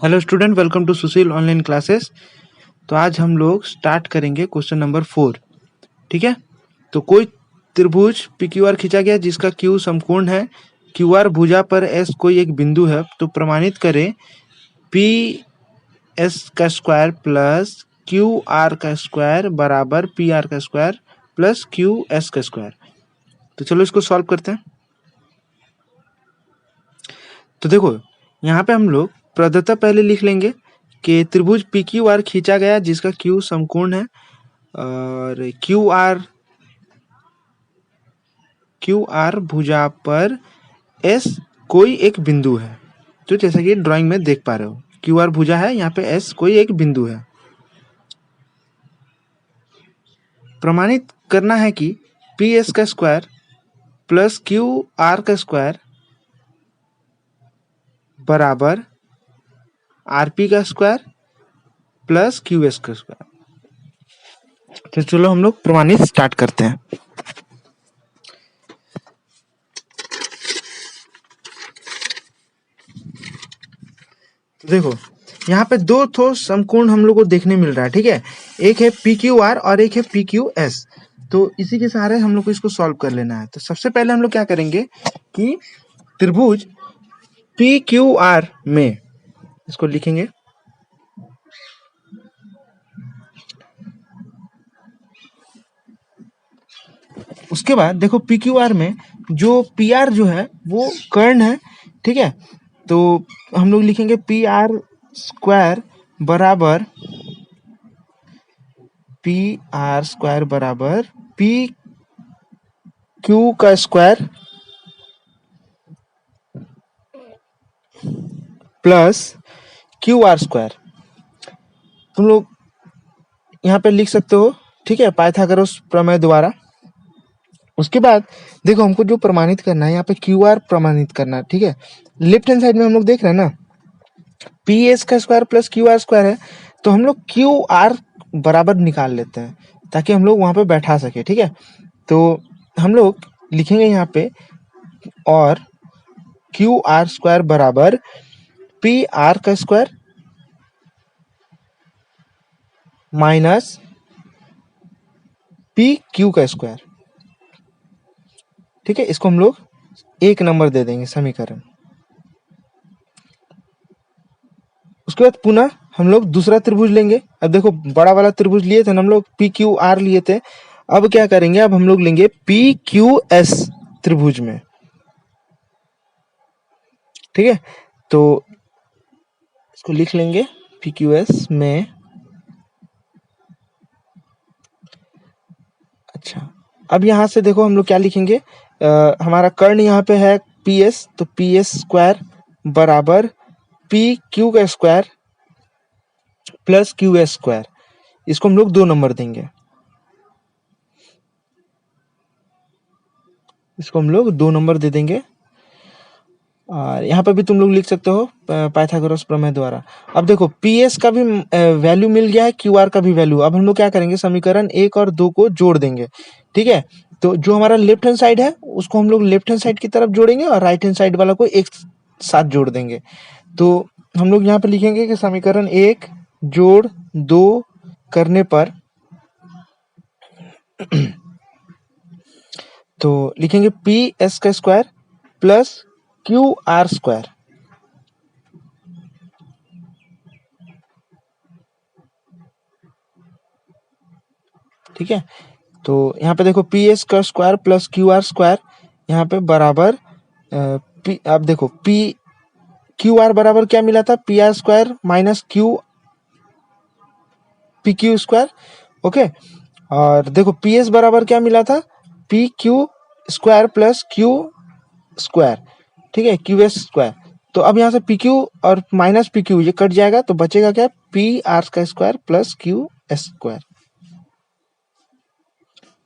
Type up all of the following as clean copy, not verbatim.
Hello student, welcome to Sushil online classes. तो आज हम लोग स्टार्ट करेंगे क्वेश्चन नंबर 4। ठीक है। तो कोई त्रिभुज पी क्यू आर खींचा गया जिसका क्यू समकोण है, क्यू आर भुजा पर एस कोई एक बिंदु है, तो प्रमाणित करें पी एस का स्क्वायर प्लस क्यू आर का स्क्वायर बराबर पी आर का स्क्वायर प्लस क्यू एस का स्क्वायर। तो चलो इसको सॉल्व करते हैं। तो देखो, यहाँ पे हम लोग प्रदत्ता पहले लिख लेंगे कि त्रिभुज पी क्यू आर खींचा गया जिसका क्यू समकोण है, और क्यू आर भुजा पर एस कोई एक बिंदु है। तो जैसा कि ड्राइंग में देख पा रहे हो, क्यू आर भुजा है, यहाँ पे एस कोई एक बिंदु है। प्रमाणित करना है कि पी एस का स्क्वायर प्लस क्यू आर का स्क्वायर बराबर आर पी का स्क्वायर प्लस क्यू एस का स्क्वायर। तो चलो हम लोग प्रमाणित स्टार्ट करते हैं। तो देखो, यहाँ पे दो ठो समकोण हम लोग को देखने मिल रहा है। ठीक है, एक है पी क्यू आर और एक है पी क्यू एस। तो इसी के सहारे हम लोग को इसको सॉल्व कर लेना है। तो सबसे पहले हम लोग क्या करेंगे कि त्रिभुज पी क्यू आर में इसको लिखेंगे। उसके बाद देखो, पी क्यू आर में जो पी आर जो है वो कर्ण है। ठीक है, तो हम लोग लिखेंगे पी आर स्क्वायर बराबर पी क्यू का square plus Q R square. तुम लोग यहाँ पे लिख सकते हो, ठीक है, पाइथागोरस प्रमेय द्वारा। उसके बाद देखो, हमको जो प्रमाणित करना है यहाँ पे क्यू आर प्रमाणित करना है। ठीक है, लेफ्ट हैंड साइड में हम लोग देख रहे हैं ना, पी एस का square plus Q R square है, तो हम लोग क्यू आर बराबर निकाल लेते हैं ताकि हम लोग वहां पे बैठा सके। ठीक है, तो हम लोग लिखेंगे यहाँ पे, और क्यू आर स्क्वायर बराबर पी आर का स्क्वायर माइनस पी क्यू का स्क्वायर। ठीक है, इसको हम लोग 1 नंबर दे देंगे समीकरण। उसके बाद पुनः हम लोग दूसरा त्रिभुज लेंगे। अब देखो, बड़ा वाला त्रिभुज लिए थे ना हम लोग, पी क्यू आर लिए थे। अब क्या करेंगे, अब हम लोग लेंगे पी क्यू एस त्रिभुज में। ठीक है, तो इसको लिख लेंगे पी क्यू एस में। अच्छा, अब यहाँ से देखो हम लोग क्या लिखेंगे, हमारा कर्ण यहाँ पे है पी एस, तो पी एस स्क्वायर बराबर पी क्यू का square plus Q S square. इसको हम लोग 2 नंबर देंगे। इसको हम लोग 2 नंबर दे देंगे। और यहाँ पे भी तुम लोग लिख सकते हो पाइथागोरस प्रमेय द्वारा। अब देखो, पी एस का भी वैल्यू मिल गया है, क्यू आर का भी वैल्यू। अब हम लोग क्या करेंगे, समीकरण 1 और 2 को जोड़ देंगे। ठीक है, तो जो हमारा लेफ्ट हैंड साइड है उसको हम लोग लेफ्ट हैंड साइड की तरफ जोड़ेंगे और राइट हैंड साइड वाला को एक साथ जोड़ देंगे। तो हम लोग यहाँ पे लिखेंगे कि समीकरण 1 जोड़ 2 करने पर तो लिखेंगे पी एस का square plus Q R square. ठीक है, तो यहाँ पे देखो, पी एस का square plus Q R square यहाँ पे बराबर अब देखो, पी क्यू आर बराबर क्या मिला था, P R square minus P Q square. Okay, और देखो पी एस बराबर क्या मिला था, P Q square plus Q square. ठीक है, क्यू एस स्क्वायर। तो अब यहाँ से पी क्यू और माइनस पी क्यू ये कट जाएगा, तो बचेगा क्या, पी आर का square plus Q S square.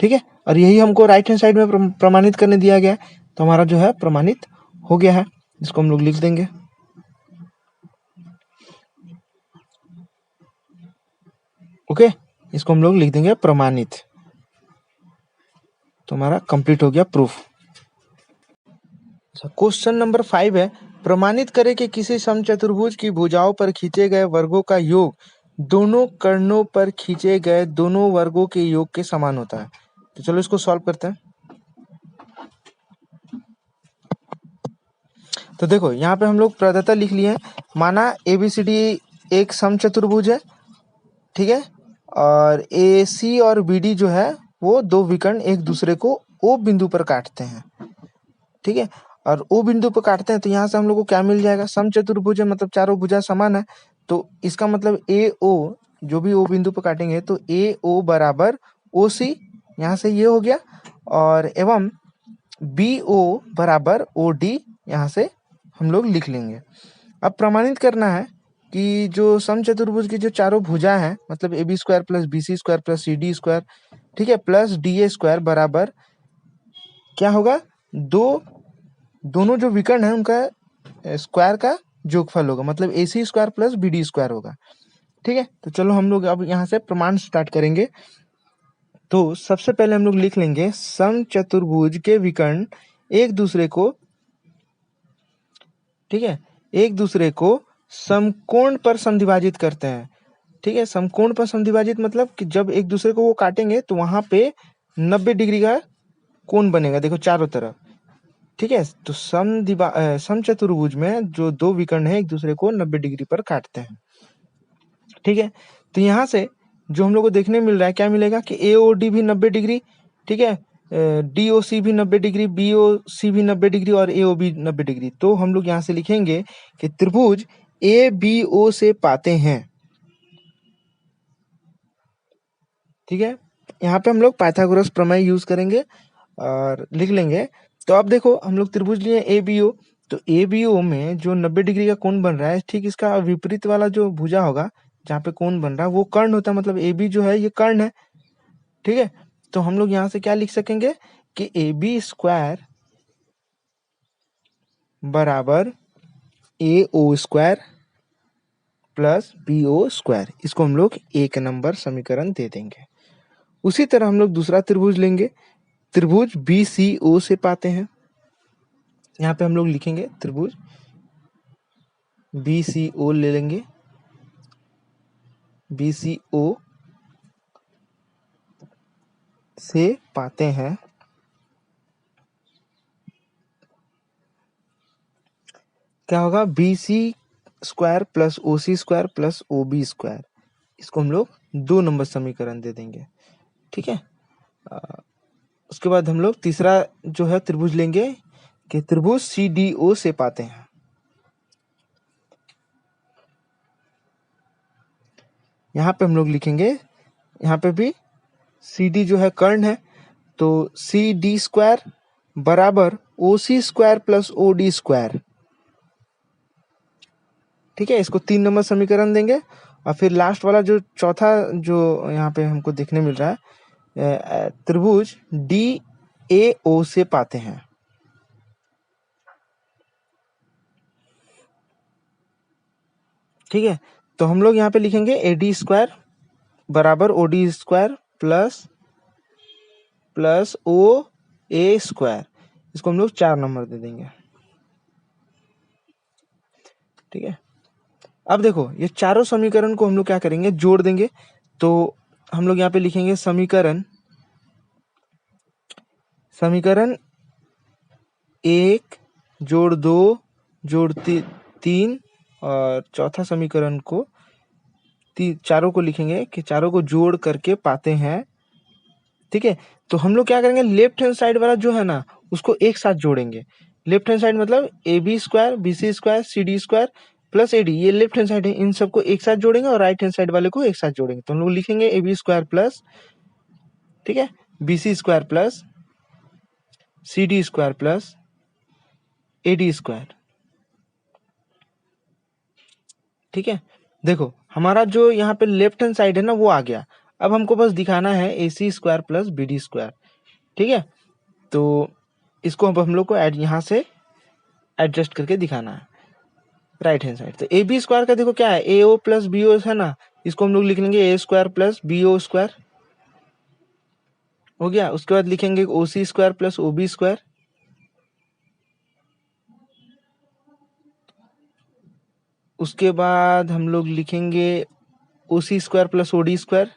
ठीक है, और यही हमको राइट हैंड साइड में प्रमाणित करने दिया गया है, तो हमारा जो है प्रमाणित हो गया है। इसको हम लोग लिख देंगे। ओके, इसको हम लोग लिख देंगे प्रमाणित। तो हमारा कंप्लीट हो गया प्रूफ। क्वेश्चन नंबर 5 है, प्रमाणित करें कि किसी समचतुर्भुज की भुजाओं पर खींचे गए वर्गों का योग दोनों कर्णों पर खींचे गए दोनों वर्गों के योग के समान होता है। तो चलो इसको सॉल्व करते हैं। तो देखो यहाँ पे हम लोग प्रदत्ता लिख लिए हैं। माना ABCD एक समचतुर्भुज है, ठीक है, और AC और BD जो है वो दो विकर्ण एक दूसरे को O बिंदु पर काटते हैं, ठीक है, और O बिंदु पर काटते हैं तो यहाँ से हम लोग को क्या मिल जाएगा, समचतुर्भुज है मतलब चारों भुजा समान है, तो इसका मतलब AO जो भी O बिंदु पर काटेंगे तो AO बराबर OC, यहाँ से ये हो गया, और एवं BO बराबर OD यहाँ से हम लोग लिख लेंगे। अब प्रमाणित करना है कि जो समचतुर्भुज की जो चारों भुजा है मतलब AB square plus BC square plus CD square, ठीक है, प्लस DA स्क्वायर बराबर क्या होगा, दोनों जो विकर्ण है उनका स्क्वायर का जोगफल होगा, मतलब AC square plus BD square होगा, ठीक है। तो चलो हम लोग अब यहाँ से प्रमाण स्टार्ट करेंगे। तो सबसे पहले हम लोग लिख लेंगे समचतुर्भुज के विकर्ण एक दूसरे को, ठीक है, एक दूसरे को समकोण पर समद्विभाजित करते हैं, ठीक है। समकोण पर समद्विभाजित मतलब कि जब एक दूसरे को वो काटेंगे तो वहां पे 90 डिग्री का कोण बनेगा, देखो चारों तरफ, ठीक है। तो समचतुर्भुज में जो दो विकर्ण है एक दूसरे को 90 डिग्री पर काटते हैं, ठीक है। तो यहाँ से जो हम लोग को देखने मिल रहा है क्या मिलेगा कि AOD भी 90 डिग्री, ठीक है, DOC भी 90 डिग्री, BOC भी 90 डिग्री और AO भी 90 डिग्री। तो हम लोग यहाँ से लिखेंगे कि त्रिभुज ABO से पाते हैं, ठीक है। यहाँ पे हम लोग पाइथागोरस प्रमेय यूज करेंगे और लिख लेंगे। तो अब देखो हम लोग त्रिभुज लिए ABO, तो ABO में जो 90 डिग्री का कोण बन रहा है ठीक इसका विपरीत वाला जो भुजा होगा जहाँ पे कोण बन रहा है वो कर्ण होता है, मतलब AB जो है ये कर्ण है, ठीक है। तो हम लोग यहाँ से क्या लिख सकेंगे कि AB स्क्वायर बराबर AO square plus BO square, इसको हम लोग 1 नंबर समीकरण दे देंगे। उसी तरह हम लोग दूसरा त्रिभुज लेंगे, त्रिभुज BCO से पाते हैं, यहाँ पे हम लोग लिखेंगे त्रिभुज BCO ले लेंगे, BCO से पाते हैं, क्या होगा, BC square plus OC square plus OB square, इसको हम लोग 2 नंबर समीकरण दे देंगे, ठीक है। उसके बाद हम लोग तीसरा जो है त्रिभुज लेंगे कि त्रिभुज CDO से पाते हैं, यहाँ पे हम लोग लिखेंगे, यहाँ पे भी CD जो है कर्ण है तो CD स्क्वायर बराबर OC square plus OD square, ठीक है, इसको 3 नंबर समीकरण देंगे। और फिर लास्ट वाला जो चौथा जो यहाँ पे हमको देखने मिल रहा है त्रिभुज DAO से पाते हैं, ठीक है। तो हम लोग यहाँ पे लिखेंगे AD स्क्वायर बराबर OD square plus OA square, इसको हम लोग 4 नंबर दे देंगे, ठीक है। अब देखो ये चारों समीकरण को हम लोग क्या करेंगे, जोड़ देंगे। तो हम लोग यहाँ पे लिखेंगे समीकरण 1 जोड़ 2 जोड़ 3 और चौथा समीकरण को चारों को लिखेंगे कि चारों को जोड़ करके पाते हैं, ठीक है। तो हम लोग क्या करेंगे, लेफ्ट हैंड साइड वाला जो है ना उसको एक साथ जोड़ेंगे। लेफ्ट हैंड साइड मतलब AB square BC square CD square plus AD, ये लेफ्ट हैंड साइड है, इन सबको एक साथ जोड़ेंगे और राइट हैंड साइड वाले को एक साथ जोड़ेंगे। तो हम लोग लिखेंगे AB स्क्वायर प्लस, ठीक है, BC square plus CD square plus AD square, ठीक है। देखो हमारा जो यहाँ पे लेफ्ट हैंड साइड है ना वो आ गया। अब हमको बस दिखाना है AC square plus BD square, ठीक है। तो इसको अब हम लोग को यहाँ से एडजस्ट करके दिखाना है राइट हैंड साइड। तो AB स्क्वायर का देखो क्या है, AO प्लस BO है ना, इसको हम लोग लिख लेंगे A square plus BO square, हो गया। उसके बाद लिखेंगे OC square plus OB square, उसके बाद हम लोग लिखेंगे OC square plus OD square,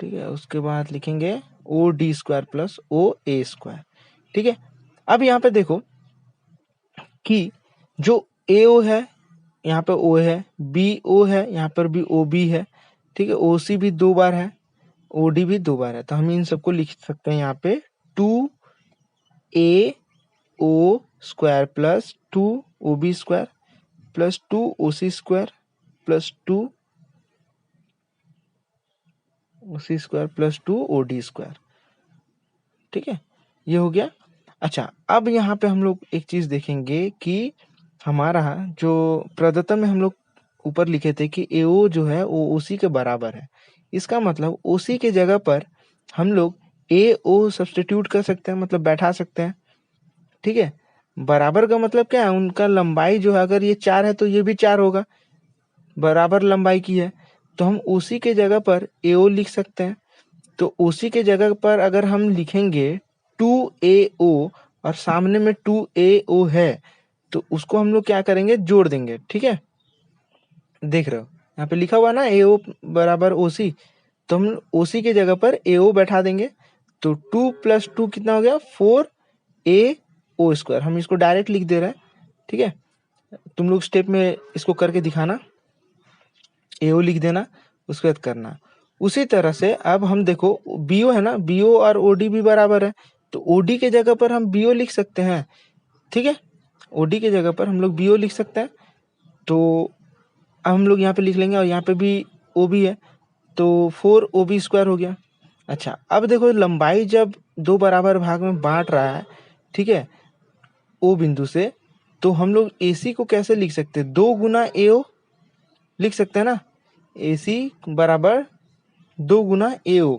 ठीक है। उसके बाद लिखेंगे O D square plus O A square, ठीक है। अब यहाँ पे देखो कि जो ए ओ है यहाँ पे ओ है, बी ओ है यहाँ पर भी ओ बी है, ठीक है। ओ सी भी 2 बार है, ओ डी भी 2 बार है, तो हम इन सबको लिख सकते हैं यहाँ पे 2 A O square plus 2 O B square plus 2 O C square plus 2 O C square plus 2 O D square, ठीक है। ये हो गया। अच्छा, अब यहाँ पे हम लोग एक चीज देखेंगे कि हमारा जो प्रदत्त में हम लोग ऊपर लिखे थे कि एओ जो है वो ओसी के बराबर है, इसका मतलब ओसी के जगह पर हम लोग ए ओ सब्सटीट्यूट कर सकते हैं, मतलब बैठा सकते हैं, ठीक है। बराबर का मतलब क्या है, उनका लंबाई जो है अगर ये 4 है तो ये भी 4 होगा, बराबर लंबाई की है, तो हम ओसी के जगह पर एओ लिख सकते हैं। तो ओसी के जगह पर अगर हम लिखेंगे 2AO और सामने में 2AO है, तो उसको हम लोग क्या करेंगे, जोड़ देंगे, ठीक है। देख रहे हो यहाँ पे लिखा हुआ ना AO बराबर OC, तो हम OC के जगह पर AO बैठा देंगे, तो 2 + 2 कितना हो गया 4AO स्क्वायर, हम इसको डायरेक्ट लिख दे रहे हैं, ठीक है। तुम लोग स्टेप में इसको करके दिखाना, AO लिख देना, उसके बाद करना। उसी तरह से अब हम देखो BO है ना, BO और OD भी बराबर है, तो OD के जगह पर हम BO लिख सकते हैं, ठीक है। OD के जगह पर हम लोग BO लिख सकते हैं, तो अब हम लोग यहाँ पे लिख लेंगे, और यहाँ पे भी OB है, तो 4OB स्क्वायर हो गया। अच्छा, अब देखो लंबाई जब 2 बराबर भाग में बांट रहा है, ठीक है, O बिंदु से, तो हम लोग AC को कैसे लिख सकते हैं, 2 गुना AO लिख सकते हैं ना, AC बराबर 2 गुना AO,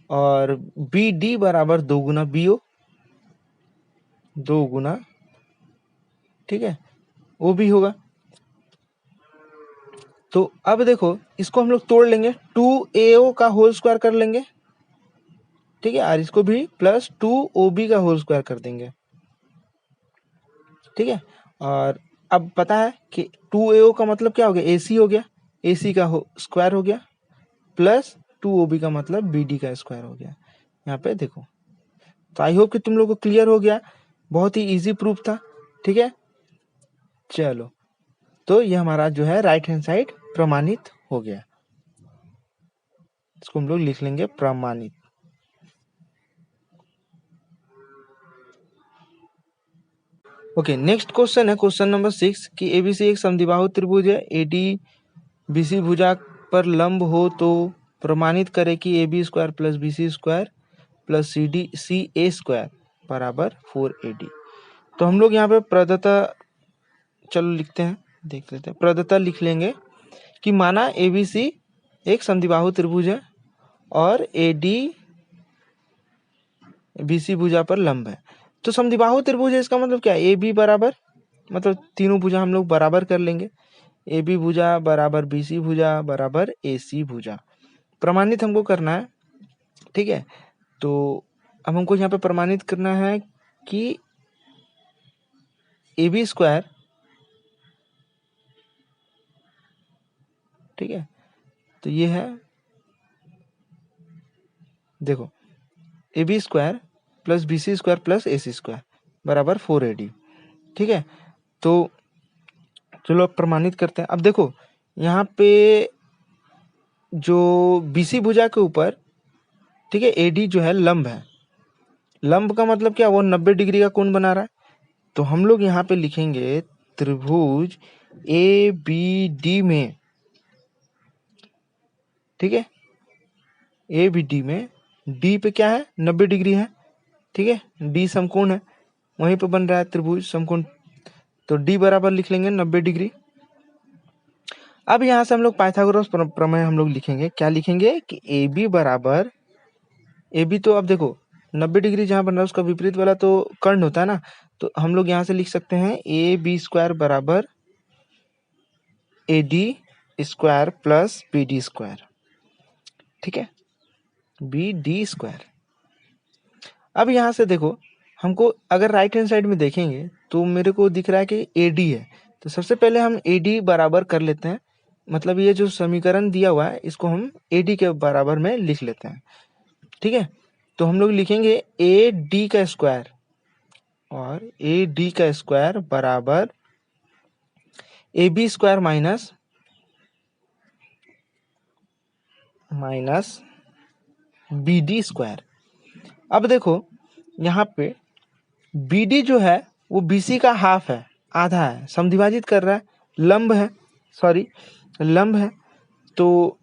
और BD बराबर 2 गुना BO, 2 गुना, ठीक है, वो भी होगा। तो अब देखो इसको हम लोग तोड़ लेंगे, 2AO का होल स्क्वायर कर लेंगे, ठीक है, और इसको भी प्लस 2OB का होल स्क्वायर कर देंगे, ठीक है। और अब पता है कि 2AO का मतलब क्या हो गया, AC हो गया, AC का स्क्वायर हो गया, प्लस 2OB का मतलब BD का स्क्वायर हो गया। यहाँ पे देखो, तो आई होप कि तुम लोग को क्लियर हो गया, बहुत ही इजी प्रूफ था, ठीक है। चलो, तो ये हमारा जो है राइट हैंड साइड प्रमाणित हो गया, इसको हम लोग लिख लेंगे प्रमाणित। ओके, नेक्स्ट क्वेश्चन है क्वेश्चन नंबर 6 कि एबीसी एक समद्विबाहु त्रिभुज है, एडी बीसी भुजा पर लंब हो तो प्रमाणित करें कि AB square plus BC square plus CA square बराबर 4AD। तो हम लोग यहाँ पे प्रदत्त, चलो लिखते हैं, देख लेते हैं, प्रदत्त लिख लेंगे कि माना ABC एक समद्विबाहु त्रिभुज है और AD BC भुजा पर लंब है। तो समद्विबाहु त्रिभुज है, इसका मतलब क्या है, AB बराबर, मतलब तीनों भुजा हम लोग बराबर कर लेंगे, AB भुजा बराबर BC भुजा बराबर AC भुजा, प्रमाणित हमको करना है, ठीक है। तो अब हमको यहाँ पे प्रमाणित करना है कि AB स्क्वायर, ठीक है, तो ये है, देखो AB square plus BC square plus AC square बराबर 4AD, ठीक है। तो चलो अब प्रमाणित करते हैं। अब देखो यहाँ पे जो BC भुजा के ऊपर, ठीक है, AD जो है लंब है, लंब का मतलब क्या, वो 90 डिग्री का कोण बना रहा है, तो हम लोग यहाँ पे लिखेंगे त्रिभुज ABD में, ठीक है, ABD में D पे क्या है, 90 डिग्री है, ठीक है, D समकोण है, वहीं पे बन रहा है त्रिभुज समकोण, तो D बराबर लिख लेंगे 90 डिग्री। अब यहाँ से हम लोग पाइथागोरस प्रमेय हम लोग लिखेंगे, क्या लिखेंगे कि AB बराबर, AB तो अब देखो 90 डिग्री जहाँ बन रहा है उसका विपरीत वाला तो कर्ण होता है ना, तो हम लोग यहाँ से लिख सकते हैं AB स्क्वायर बराबर AD square plus BD square, ठीक है, BD स्क्वायर। अब यहाँ से देखो हमको अगर राइट हैंड साइड में देखेंगे तो मेरे को दिख रहा है कि AD है, तो सबसे पहले हम AD बराबर कर लेते हैं, मतलब ये जो समीकरण दिया हुआ है इसको हम AD के बराबर में लिख लेते हैं। ठीक है, तो हम लोग लिखेंगे AD का स्क्वायर, और AD का स्क्वायर बराबर AB square minus BD square. अब देखो यहाँ पे BD जो है वो BC का हाफ है, आधा है, समद्विभाजित कर रहा है, लंब है, लंब है। तो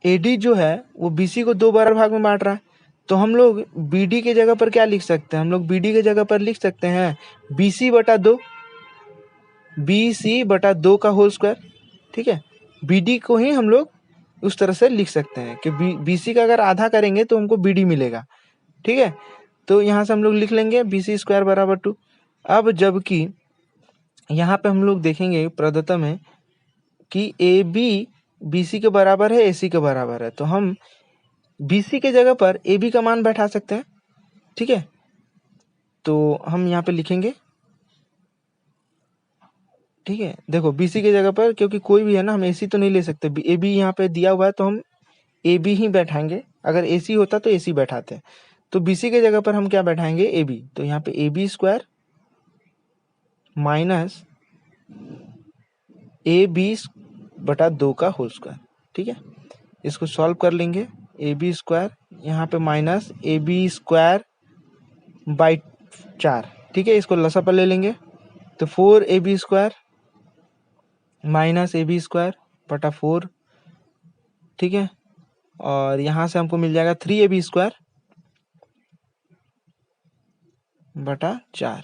AD जो है वो BC को 2 बराबर भाग में बांट रहा है, तो हम लोग BD के जगह पर क्या लिख सकते हैं, हम लोग BD के जगह पर लिख सकते हैं BC बटा 2 का होल स्क्वायर। ठीक है, BD को ही हम लोग उस तरह से लिख सकते हैं कि BC का अगर आधा करेंगे तो हमको BD मिलेगा। ठीक है, तो यहाँ से हम लोग लिख लेंगे BC स्क्वायर बराबर 2। अब जबकि यहाँ पे हम लोग देखेंगे प्रदत्त में कि AB BC के बराबर है, AC के बराबर है, तो हम BC के जगह पर AB का मान बैठा सकते हैं। ठीक है, तो हम यहाँ पे लिखेंगे, ठीक है, देखो BC की जगह पर क्योंकि कोई भी है ना, हम AC तो नहीं ले सकते, AB यहाँ पे दिया हुआ है तो हम AB ही बैठाएंगे, अगर AC होता तो AC बैठाते, तो BC के जगह पर हम क्या बैठाएंगे AB, तो यहाँ पे AB स्क्वायर माइनस AB बटा 2 का होल स्क्वायर। ठीक है, इसको सॉल्व कर लेंगे, AB स्क्वायर यहाँ पे माइनस AB स्क्वायर बाई 4। ठीक है, इसको लसा पर ले लेंगे, तो 4AB square minus AB square बटा 4। ठीक है, और यहाँ से हमको मिल जाएगा 3AB स्क्वायर बटा 4।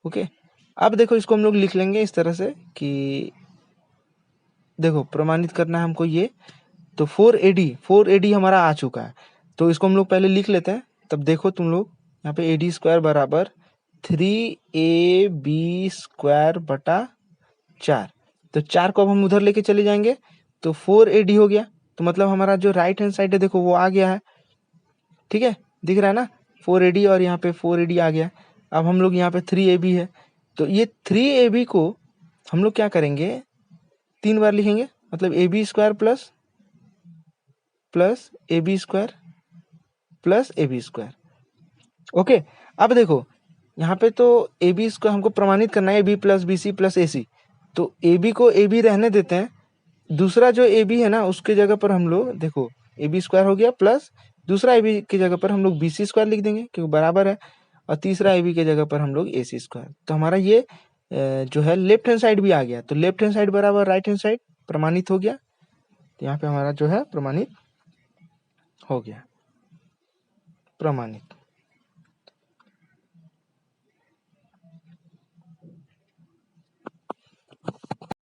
ओके, अब देखो इसको हम लोग लिख लेंगे इस तरह से कि देखो प्रमाणित करना है हमको ये, तो 4AD हमारा आ चुका है, तो इसको हम लोग पहले लिख लेते हैं, तब देखो तुम लोग यहाँ पे AD स्क्वायर बराबर 3AB स्क्वायर बटा 4, तो 4 को अब हम उधर लेके चले जाएंगे तो 4AD हो गया, तो मतलब हमारा जो राइट हैंड साइड है देखो वो आ गया है। ठीक है, दिख रहा है ना 4AD, और यहाँ पे 4AD आ गया। अब हम लोग यहाँ पे 3AB है, तो ये 3AB को हम लोग क्या करेंगे 3 बार लिखेंगे, मतलब AB square plus AB square plus AB square. Okay, अब देखो यहाँ पे तो AB स्क्वायर हमको प्रमाणित करना है, AB plus BC plus AC, तो AB को AB रहने देते हैं, दूसरा जो AB है ना उसके जगह पर हम लोग देखो AB स्क्वायर हो गया प्लस दूसरा AB की जगह पर हम लोग BC स्क्वायर लिख देंगे क्योंकि बराबर है, और तीसरा AB की जगह पर हम लोग AC स्क्वायर, तो हमारा ये जो है लेफ्ट हैंड साइड भी आ गया, तो लेफ्ट हैंड साइड बराबर राइट हैंड साइड प्रमाणित हो गया, तो यहाँ पे हमारा जो है प्रमाणित हो गया, प्रमाणित।